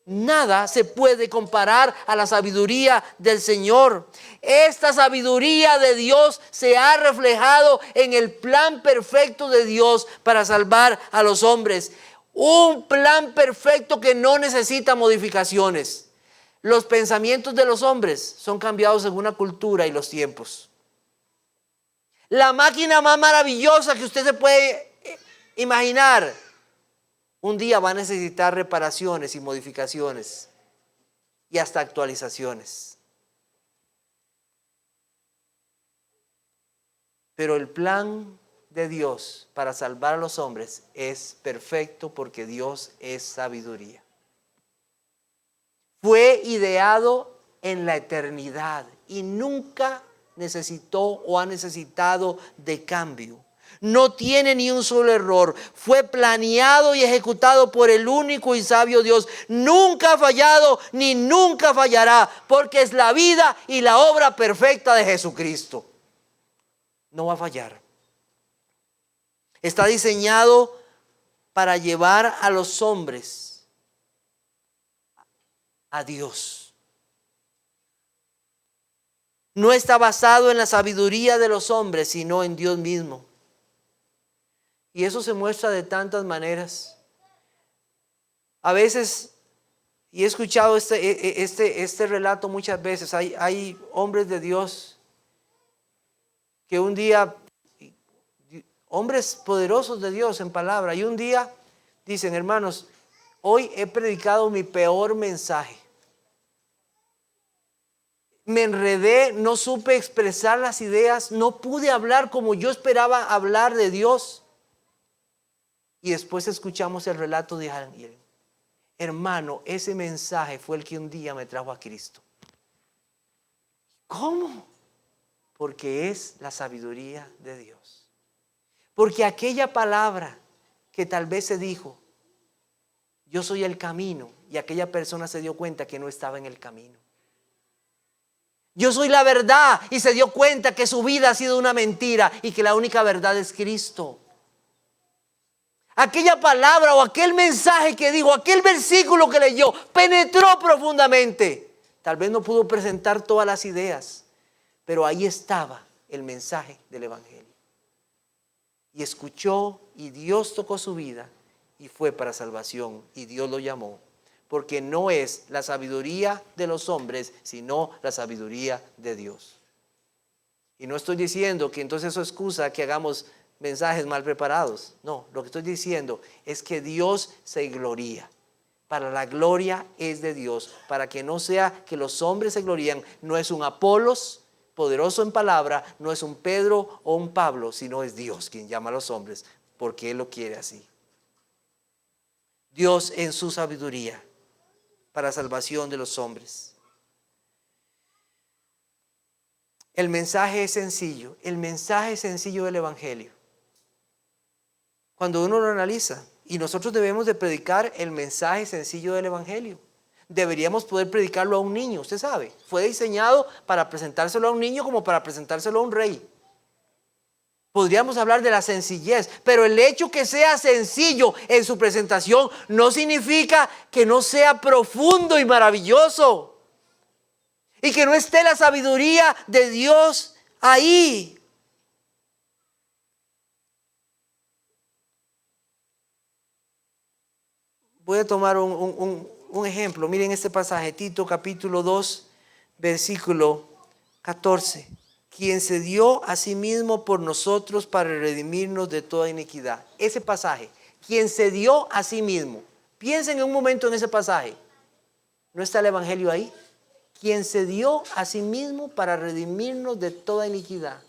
Speaker 1: Nada se puede comparar a la sabiduría del Señor. Esta sabiduría de Dios se ha reflejado en el plan perfecto de Dios para salvar a los hombres. Un plan perfecto que no necesita modificaciones. Los pensamientos de los hombres son cambiados según la cultura y los tiempos. La máquina más maravillosa que usted se puede imaginar, un día va a necesitar reparaciones y modificaciones y hasta actualizaciones. Pero el plan de Dios para salvar a los hombres es perfecto porque Dios es sabiduría. Fue ideado en la eternidad y nunca necesitó o ha necesitado de cambio. No tiene ni un solo error. Fue planeado y ejecutado por el único y sabio Dios. Nunca ha fallado ni nunca fallará, porque es la vida y la obra perfecta de Jesucristo. No va a fallar. Está diseñado para llevar a los hombres a Dios. No está basado en la sabiduría de los hombres, sino en Dios mismo. Y eso se muestra de tantas maneras. A veces, y he escuchado este relato muchas veces, hay hombres de Dios que un día, hombres poderosos de Dios en palabra, y un día dicen, hermanos, Hoy he predicado mi peor mensaje. Me enredé, no supe expresar las ideas, no pude hablar como yo esperaba hablar de Dios. Y después escuchamos el relato de alguien. Hermano, ese mensaje fue el que un día me trajo a Cristo. ¿Cómo? Porque es la sabiduría de Dios. Porque aquella palabra que tal vez se dijo, yo soy el camino, y aquella persona se dio cuenta que no estaba en el camino. Yo soy la verdad, y se dio cuenta que su vida ha sido una mentira y que la única verdad es Cristo. Aquella palabra o aquel mensaje que dijo, aquel versículo que leyó, penetró profundamente. Tal vez no pudo presentar todas las ideas, pero ahí estaba el mensaje del Evangelio. Y escuchó, y Dios tocó su vida, y fue para salvación, y Dios lo llamó. Porque no es la sabiduría de los hombres, sino la sabiduría de Dios. Y no estoy diciendo que entonces eso excusa que hagamos mensajes mal preparados. No, lo que estoy diciendo es que Dios se gloría. Para la gloria es de Dios. Para que no sea que los hombres se glorían, no es un Apolos poderoso en palabra, no es un Pedro o un Pablo, sino es Dios quien llama a los hombres, porque Él lo quiere así. Dios en su sabiduría para salvación de los hombres. El mensaje es sencillo, el mensaje sencillo del Evangelio. Cuando uno lo analiza, y nosotros debemos de predicar el mensaje sencillo del Evangelio. Deberíamos poder predicarlo a un niño, usted sabe. Fue diseñado para presentárselo a un niño como para presentárselo a un rey. Podríamos hablar de la sencillez, pero el hecho que sea sencillo en su presentación no significa que no sea profundo y maravilloso. Y que no esté la sabiduría de Dios ahí. Voy a tomar un ejemplo. Miren este pasaje, Tito capítulo 2, versículo 14. Quien se dio a sí mismo por nosotros para redimirnos de toda iniquidad. Ese pasaje, quien se dio a sí mismo. Piensen en un momento en ese pasaje. ¿No está el Evangelio ahí? Quien se dio a sí mismo para redimirnos de toda iniquidad.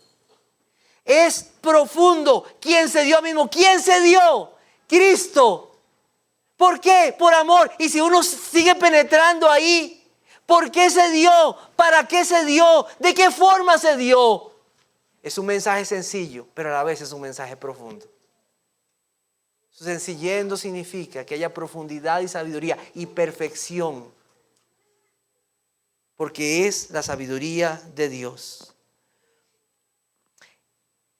Speaker 1: Es profundo. ¿Quién se dio a mismo? ¿Quién se dio? Cristo. ¿Por qué? Por amor. Y si uno sigue penetrando ahí, ¿por qué se dio? ¿Para qué se dio? ¿De qué forma se dio? Es un mensaje sencillo, pero a la vez es un mensaje profundo. Su sencillez no significa que haya profundidad y sabiduría y perfección, porque es la sabiduría de Dios.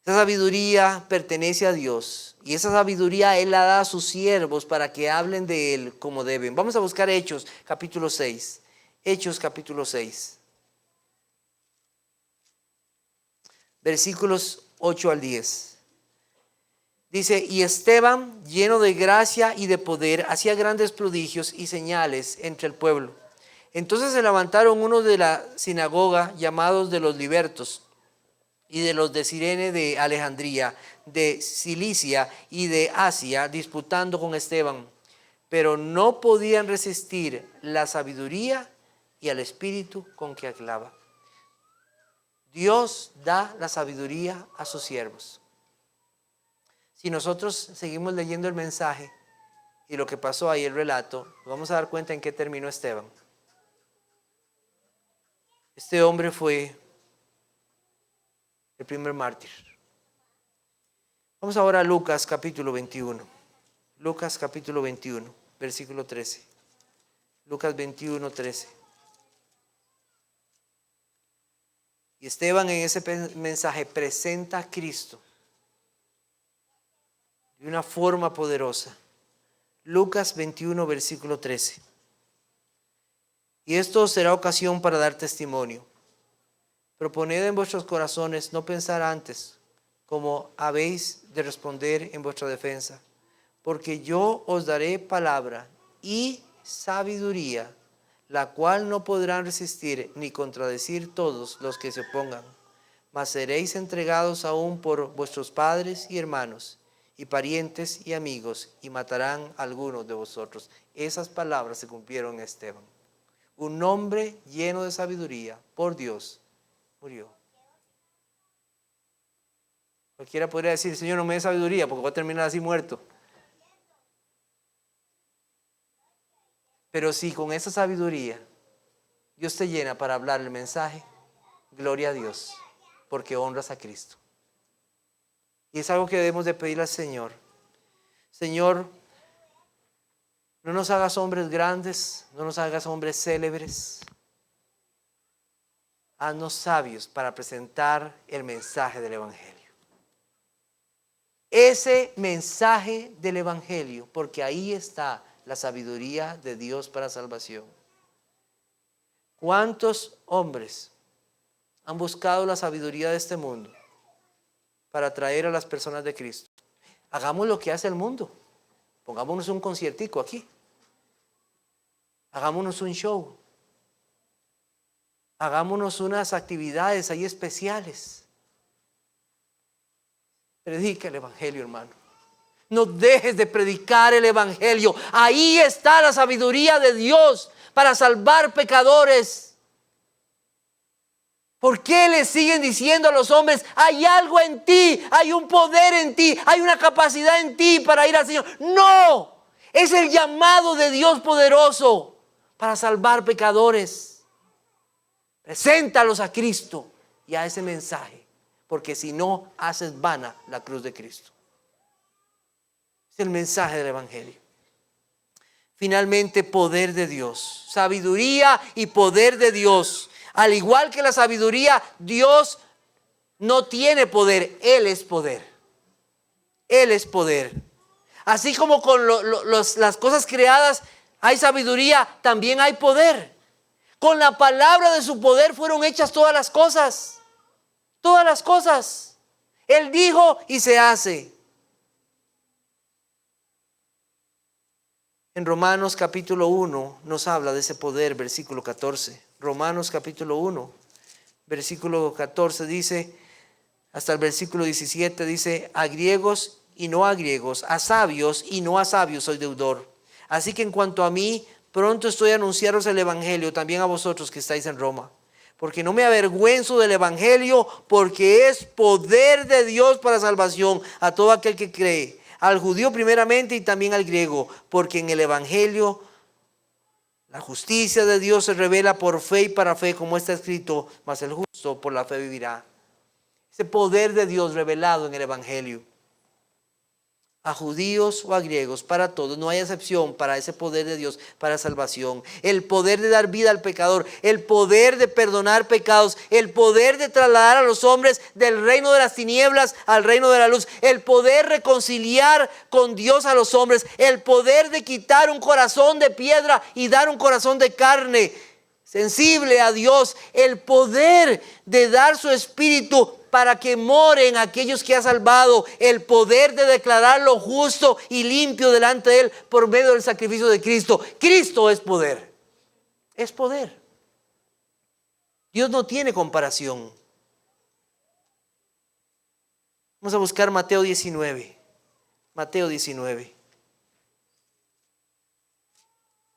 Speaker 1: Esa sabiduría pertenece a Dios y esa sabiduría Él la da a sus siervos para que hablen de Él como deben. Vamos a buscar Hechos capítulo 6. Hechos capítulo 6. Versículos 8 al 10. Dice, y Esteban, lleno de gracia y de poder, hacía grandes prodigios y señales entre el pueblo. Entonces se levantaron unos de la sinagoga llamados de los libertos, y de los de Cirene de Alejandría, de Cilicia y de Asia, disputando con Esteban. Pero no podían resistir la sabiduría y al espíritu con que hablaba. Dios da la sabiduría a sus siervos. Si nosotros seguimos leyendo el mensaje y lo que pasó ahí, el relato, nos vamos a dar cuenta en qué terminó Esteban. Este hombre fue el primer mártir. Vamos ahora a Lucas capítulo 21. Lucas capítulo 21, versículo 13. Lucas 21, 13. Y Esteban en ese mensaje presenta a Cristo de una forma poderosa. Lucas 21, versículo 13. Y esto será ocasión para dar testimonio. Proponed en vuestros corazones no pensar antes como habéis de responder en vuestra defensa, porque yo os daré palabra y sabiduría, la cual no podrán resistir ni contradecir todos los que se opongan, mas seréis entregados aún por vuestros padres y hermanos, y parientes y amigos, y matarán a algunos de vosotros. Esas palabras se cumplieron en Esteban. Un hombre lleno de sabiduría por Dios murió. Cualquiera podría decir, Señor, no me dé sabiduría porque voy a terminar así muerto. Pero si con esa sabiduría Dios te llena para hablar el mensaje, gloria a Dios, porque honras a Cristo. Y es algo que debemos de pedirle al Señor. Señor, no nos hagas hombres grandes, no nos hagas hombres célebres. Haznos sabios para presentar el mensaje del Evangelio. Ese mensaje del Evangelio, porque ahí está la sabiduría de Dios para salvación. ¿Cuántos hombres han buscado la sabiduría de este mundo para atraer a las personas de Cristo? Hagamos lo que hace el mundo. Pongámonos un conciertico aquí. Hagámonos un show. Hagámonos unas actividades ahí especiales. Predica el Evangelio, hermano. No dejes de predicar el Evangelio. Ahí está la sabiduría de Dios para salvar pecadores. ¿Por qué le siguen diciendo a los hombres, hay algo en ti, hay un poder en ti, hay una capacidad en ti para ir al Señor? No, es el llamado de Dios poderoso para salvar pecadores. Preséntalos a Cristo y a ese mensaje, porque si no, haces vana la cruz de Cristo. Es el mensaje del Evangelio. Finalmente, poder de Dios, sabiduría y poder de Dios. Al igual que la sabiduría, Dios no tiene poder, Él es poder. Él es poder. Así como con las cosas creadas hay sabiduría, también hay poder. Con la palabra de su poder fueron hechas todas las cosas. Todas las cosas. Él dijo y se hace. En Romanos capítulo 1 nos habla de ese poder, versículo 14. Romanos capítulo 1, versículo 14 dice, hasta el versículo 17 dice, a griegos y no a griegos, a sabios y no a sabios soy deudor. Así que en cuanto a mí, pronto estoy a anunciaros el Evangelio, también a vosotros que estáis en Roma. Porque no me avergüenzo del Evangelio, porque es poder de Dios para salvación a todo aquel que cree. Al judío primeramente y también al griego, porque en el Evangelio la justicia de Dios se revela por fe y para fe, como está escrito, mas el justo por la fe vivirá. Ese poder de Dios revelado en el Evangelio. A judíos o a griegos, para todos, no hay excepción para ese poder de Dios para salvación. El poder de dar vida al pecador, el poder de perdonar pecados, el poder de trasladar a los hombres del reino de las tinieblas al reino de la luz, el poder reconciliar con Dios a los hombres, el poder de quitar un corazón de piedra y dar un corazón de carne sensible a Dios, el poder de dar su espíritu para que moren aquellos que ha salvado, el poder de declararlo justo y limpio delante de Él por medio del sacrificio de Cristo. Cristo es poder. Es poder. Dios no tiene comparación. Vamos a buscar Mateo 19. Mateo 19.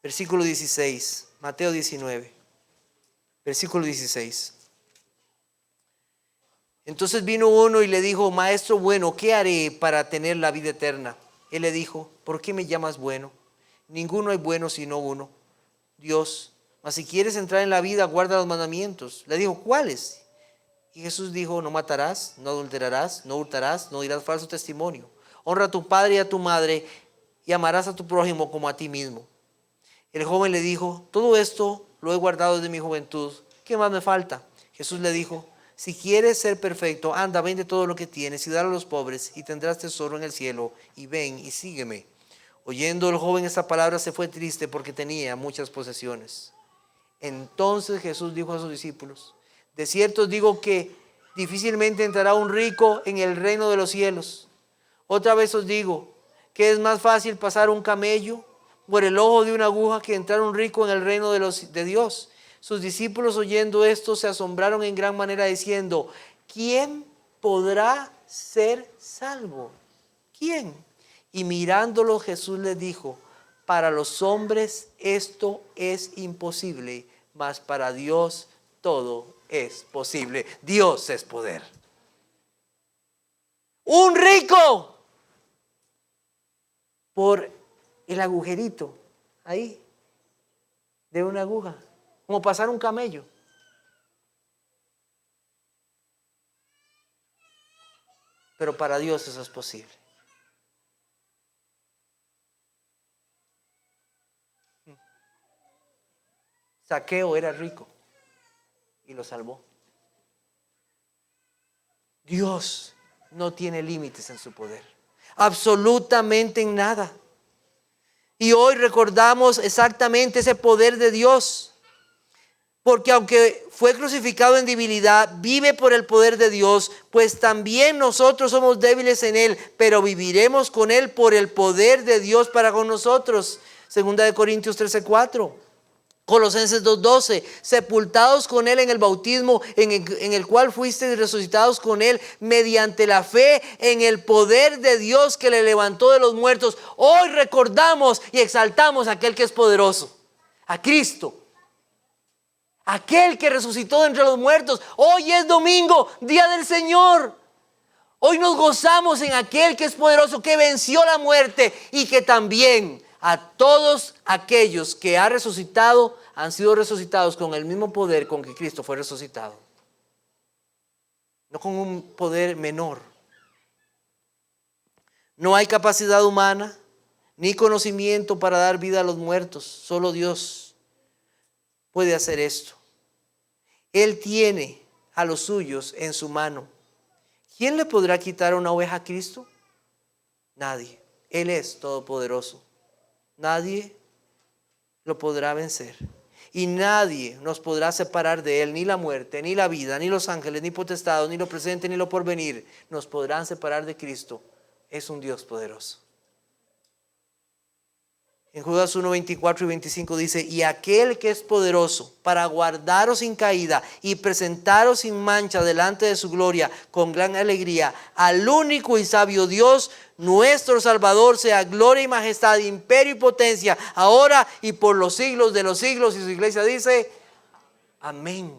Speaker 1: Versículo 16. Mateo 19. Versículo 16. Entonces vino uno y le dijo, maestro bueno, ¿qué haré para tener la vida eterna? Él le dijo, ¿por qué me llamas bueno? Ninguno es bueno sino uno, Dios. Mas si quieres entrar en la vida, guarda los mandamientos. Le dijo, ¿cuáles? Y Jesús dijo, no matarás, no adulterarás, no hurtarás, no dirás falso testimonio. Honra a tu padre y a tu madre y amarás a tu prójimo como a ti mismo. El joven le dijo, todo esto lo he guardado desde mi juventud. ¿Qué más me falta? Jesús le dijo, si quieres ser perfecto, anda, vende todo lo que tienes y dale a los pobres y tendrás tesoro en el cielo y ven y sígueme. Oyendo el joven esta palabra se fue triste porque tenía muchas posesiones. Entonces Jesús dijo a sus discípulos, de cierto os digo que difícilmente entrará un rico en el reino de los cielos. Otra vez os digo que es más fácil pasar un camello por el ojo de una aguja que entrar un rico en el reino de Dios. Sus discípulos oyendo esto se asombraron en gran manera diciendo, ¿quién podrá ser salvo? ¿quién? Y mirándolo Jesús les dijo, para los hombres esto es imposible, mas para Dios todo es posible. Dios es poder. Un rico por el agujerito ahí de una aguja, como pasar un camello. Pero para Dios eso es posible. Zaqueo era rico y lo salvó. Dios no tiene límites en su poder, absolutamente en nada. Y hoy recordamos exactamente ese poder de Dios, porque aunque fue crucificado en debilidad, vive por el poder de Dios, pues también nosotros somos débiles en Él, pero viviremos con Él por el poder de Dios para con nosotros. Segunda de Corintios 13:4. Colosenses 2:12, sepultados con Él en el bautismo en el cual fuisteis resucitados con Él mediante la fe en el poder de Dios que le levantó de los muertos. Hoy recordamos y exaltamos a aquel que es poderoso, a Cristo, aquel que resucitó de entre los muertos. Hoy es domingo, día del Señor. Hoy nos gozamos en aquel que es poderoso, que venció la muerte y que también a todos aquellos que ha resucitado han sido resucitados con el mismo poder con que Cristo fue resucitado. No con un poder menor. No hay capacidad humana ni conocimiento para dar vida a los muertos. Solo Dios puede hacer esto. Él tiene a los suyos en su mano. ¿Quién le podrá quitar una oveja a Cristo? Nadie. Él es todopoderoso. Nadie lo podrá vencer. Y nadie nos podrá separar de Él, ni la muerte, ni la vida, ni los ángeles, ni potestados, ni lo presente, ni lo porvenir. Nos podrán separar de Cristo. Es un Dios poderoso. En Judas 1:24 y 25 dice, y aquel que es poderoso para guardaros sin caída y presentaros sin mancha delante de su gloria con gran alegría, al único y sabio Dios, nuestro Salvador, sea gloria y majestad, imperio y potencia, ahora y por los siglos de los siglos. Y su iglesia dice, amén.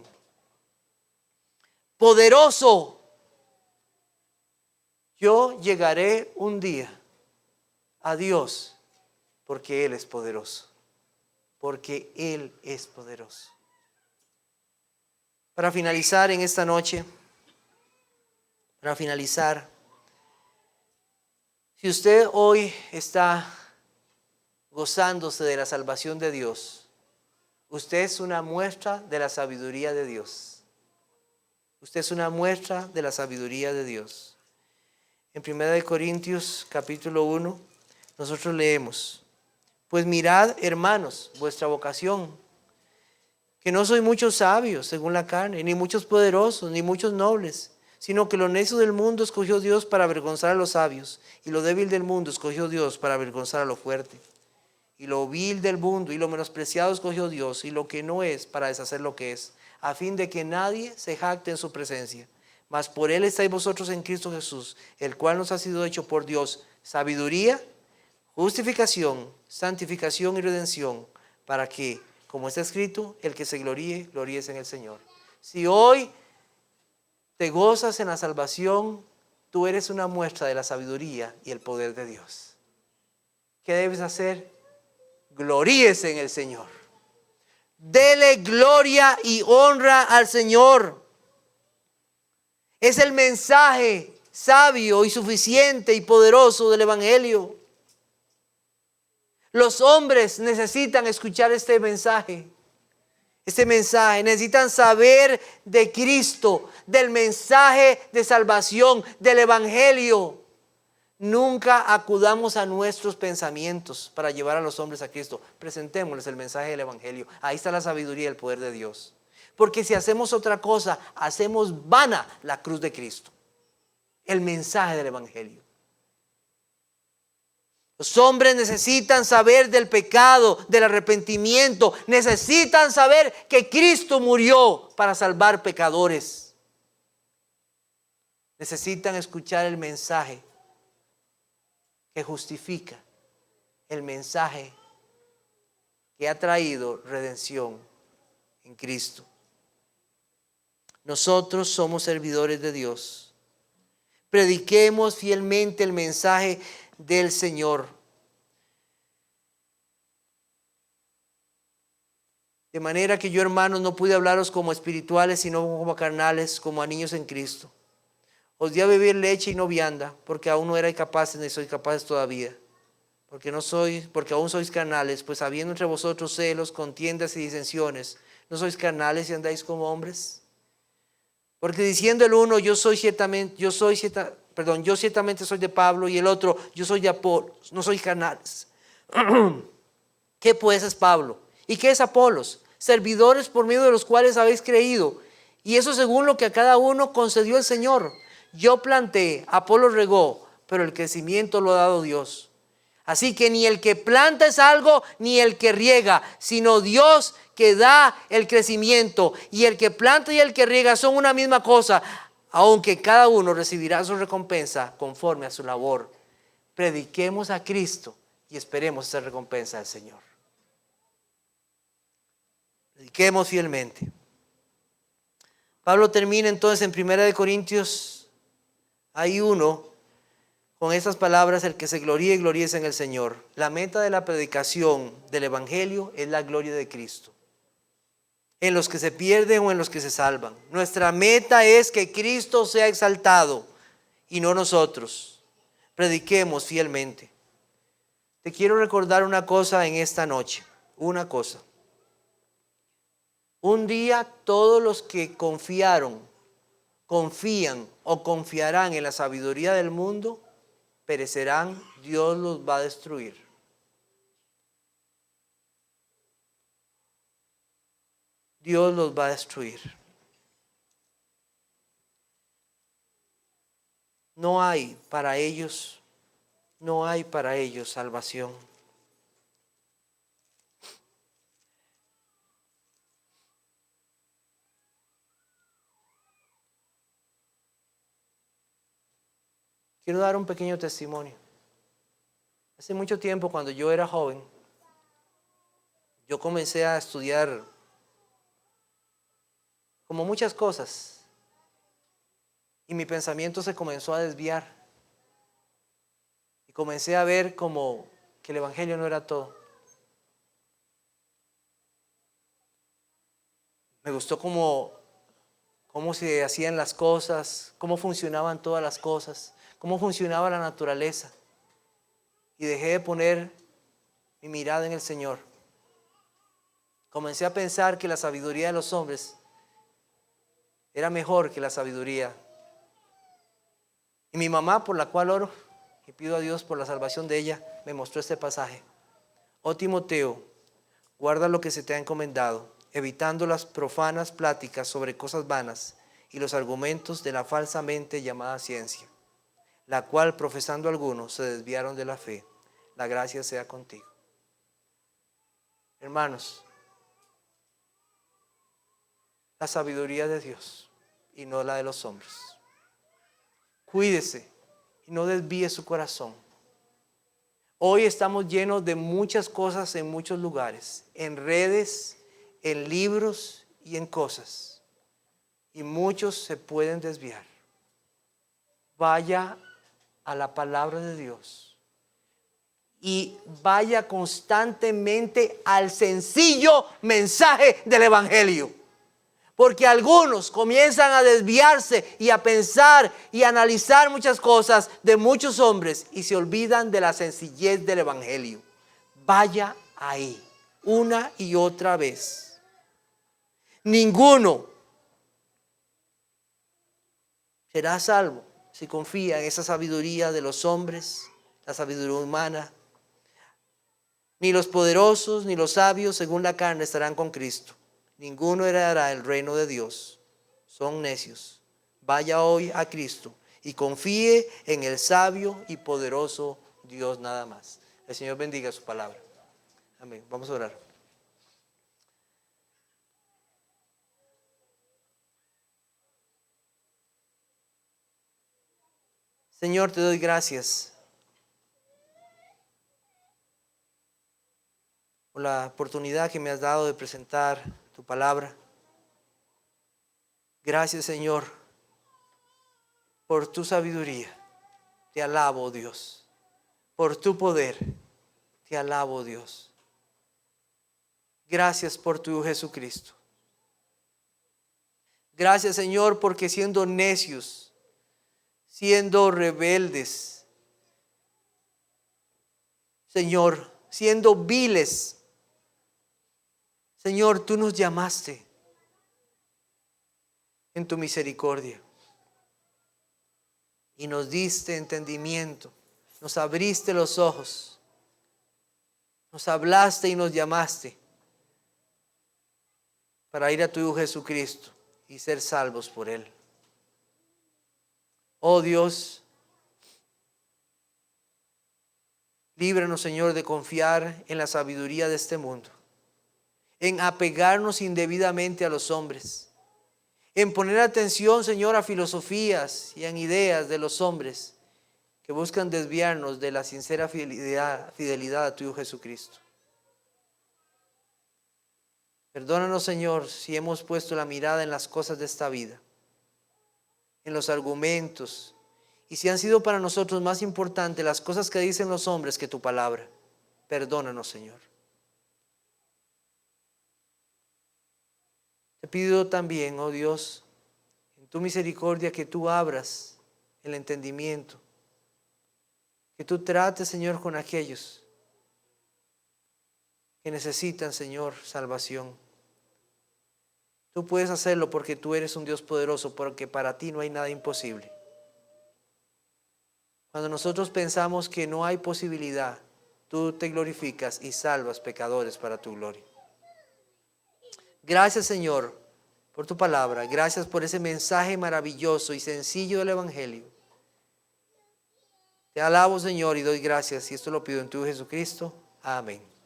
Speaker 1: Poderoso. Yo llegaré un día a Dios porque Él es poderoso. Porque Él es poderoso. Para finalizar en esta noche, si usted hoy está gozándose de la salvación de Dios, usted es una muestra de la sabiduría de Dios. Usted es una muestra de la sabiduría de Dios. En 1 Corintios capítulo 1, nosotros leemos, pues mirad, hermanos, vuestra vocación, que no sois muchos sabios según la carne, ni muchos poderosos, ni muchos nobles, sino que lo necio del mundo escogió Dios para avergonzar a los sabios, y lo débil del mundo escogió Dios para avergonzar a lo fuerte. Y lo vil del mundo y lo menospreciado escogió Dios, y lo que no es para deshacer lo que es, a fin de que nadie se jacte en su presencia. Mas por Él estáis vosotros en Cristo Jesús, el cual nos ha sido hecho por Dios sabiduría, justificación, santificación y redención, para que, como está escrito, el que se gloríe, gloríese en el Señor. Si hoy te gozas en la salvación, tú eres una muestra de la sabiduría y el poder de Dios. ¿Qué debes hacer? Gloríese en el Señor. Dele gloria y honra al Señor. Es el mensaje sabio y suficiente y poderoso del Evangelio. Los hombres necesitan escuchar este mensaje. Necesitan saber de Cristo, del mensaje de salvación, del Evangelio. Nunca acudamos a nuestros pensamientos para llevar a los hombres a Cristo. Presentémosles el mensaje del Evangelio. Ahí está la sabiduría y el poder de Dios. Porque si hacemos otra cosa, hacemos vana la cruz de Cristo. El mensaje del Evangelio. Los hombres necesitan saber del pecado, del arrepentimiento. Necesitan saber que Cristo murió para salvar pecadores. Necesitan escuchar el mensaje que justifica el mensaje que ha traído redención en Cristo. Nosotros somos servidores de Dios. Prediquemos fielmente el mensaje del Señor. De manera que yo, hermanos, no pude hablaros como espirituales, sino como carnales, como a niños en Cristo. Os di a beber leche y no vianda, porque aún no erais capaces, ni sois capaces todavía. Porque aún sois carnales, pues habiendo entre vosotros celos, contiendas y disensiones, ¿no sois carnales y andáis como hombres? Porque diciendo el uno, yo ciertamente soy de Pablo, y el otro, yo soy de Apolos, no sois carnales. ¿Qué pues es Pablo? ¿Y qué es Apolos? Servidores por medio de los cuales habéis creído, y eso según lo que a cada uno concedió el Señor. Yo planté, Apolos regó, pero el crecimiento lo ha dado Dios. Así que ni el que planta es algo, ni el que riega, sino Dios que da el crecimiento. Y el que planta y el que riega son una misma cosa, aunque cada uno recibirá su recompensa conforme a su labor. Prediquemos a Cristo y esperemos esa recompensa del Señor. Prediquemos fielmente. Pablo termina entonces en 1 Corintios, hay uno, con estas palabras: el que se gloríe, gloríese en el Señor. La meta de la predicación del Evangelio es la gloria de Cristo, en los que se pierden o en los que se salvan. Nuestra meta es que Cristo sea exaltado y no nosotros. Prediquemos fielmente. Te quiero recordar una cosa en esta noche, una cosa. Un día todos los que confían o confiarán en la sabiduría del mundo perecerán. Dios los va a destruir. Dios los va a destruir. No hay para ellos salvación. Quiero dar un pequeño testimonio. Hace mucho tiempo, cuando yo era joven, yo comencé a estudiar como muchas cosas, y mi pensamiento se comenzó a desviar. Y comencé a ver como que el Evangelio no era todo. Me gustó cómo se hacían las cosas, cómo funcionaban todas las cosas, cómo funcionaba la naturaleza. Y dejé de poner mi mirada en el Señor. Comencé a pensar que la sabiduría de los hombres era mejor que la sabiduría. Y mi mamá, por la cual oro y pido a Dios por la salvación de ella, me mostró este pasaje. Oh Timoteo, guarda lo que se te ha encomendado, evitando las profanas pláticas sobre cosas vanas y los argumentos de la falsamente llamada ciencia, la cual profesando algunos se desviaron de la fe. La gracia sea contigo. Hermanos, la sabiduría de Dios y no la de los hombres. Cuídese y no desvíe su corazón. Hoy estamos llenos de muchas cosas en muchos lugares, en redes, en libros y en cosas. Y muchos se pueden desviar. Vaya a la palabra de Dios y vaya constantemente al sencillo mensaje del Evangelio. Porque algunos comienzan a desviarse y a pensar y a analizar muchas cosas de muchos hombres y se olvidan de la sencillez del Evangelio. Vaya ahí una y otra vez. Ninguno será salvo si confía en esa sabiduría de los hombres, la sabiduría humana. Ni los poderosos ni los sabios según la carne estarán con Cristo. Ninguno heredará el reino de Dios. Son necios. Vaya hoy a Cristo y confíe en el sabio y poderoso Dios nada más. El Señor bendiga su palabra. Amén. Vamos a orar. Señor, te doy gracias por la oportunidad que me has dado de presentar tu palabra. Gracias, Señor, por tu sabiduría. Te alabo, Dios. Por tu poder. Te alabo, Dios. Gracias por tu Hijo Jesucristo. Gracias, Señor, porque siendo necios, siendo rebeldes, Señor, siendo viles, Señor, tú nos llamaste en tu misericordia y nos diste entendimiento, nos abriste los ojos, nos hablaste y nos llamaste para ir a tu Hijo Jesucristo y ser salvos por Él. Oh Dios, líbranos, Señor, de confiar en la sabiduría de este mundo, en apegarnos indebidamente a los hombres, en poner atención, Señor, a filosofías y en ideas de los hombres que buscan desviarnos de la sincera fidelidad a tu Hijo Jesucristo. Perdónanos, Señor, si hemos puesto la mirada en las cosas de esta vida, en los argumentos, y si han sido para nosotros más importantes las cosas que dicen los hombres que tu palabra. Perdónanos, Señor. Te pido también, oh Dios, en tu misericordia, que tú abras el entendimiento, que tú trates, Señor, con aquellos que necesitan, Señor, salvación. Tú puedes hacerlo porque tú eres un Dios poderoso, porque para ti no hay nada imposible. Cuando nosotros pensamos que no hay posibilidad, tú te glorificas y salvas pecadores para tu gloria. Gracias, Señor, por tu palabra. Gracias por ese mensaje maravilloso y sencillo del Evangelio. Te alabo, Señor, y doy gracias, y esto lo pido en tu Jesucristo. Amén.